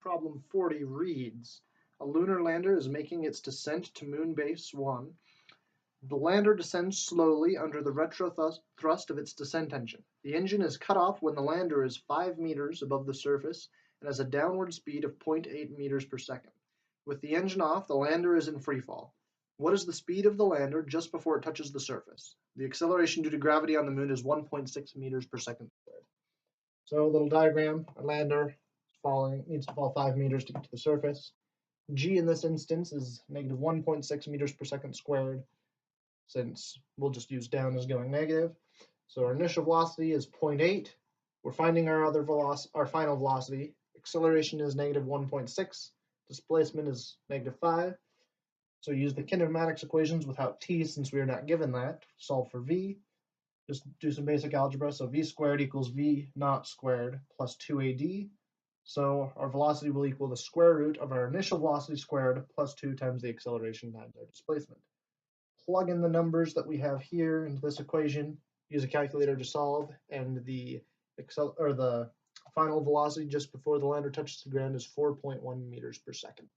Problem 40 reads, a lunar lander is making its descent to Moon Base 1. The lander descends slowly under the retro thrust of its descent engine. The engine is cut off when the lander is 5 meters above the surface and has a downward speed of 0.8 meters per second. With the engine off, the lander is in free fall. What is the speed of the lander just before it touches the surface? The acceleration due to gravity on the moon is 1.6 meters per second squared. So a little diagram, our lander needs to fall 5 meters to get to the surface. G in this instance is negative 1.6 meters per second squared, since we'll just use down as going negative. So our initial velocity is 0.8. We're finding our final velocity. Acceleration is negative 1.6. Displacement is negative 5. So use the kinematics equations without t, since we are not given that. Solve for v. Just do some basic algebra. So v squared equals v naught squared plus 2ad. So our velocity will equal the square root of our initial velocity squared plus 2 times the acceleration times our displacement. Plug in the numbers that we have here into this equation, use a calculator to solve, and the final velocity just before the lander touches the ground is 4.1 meters per second.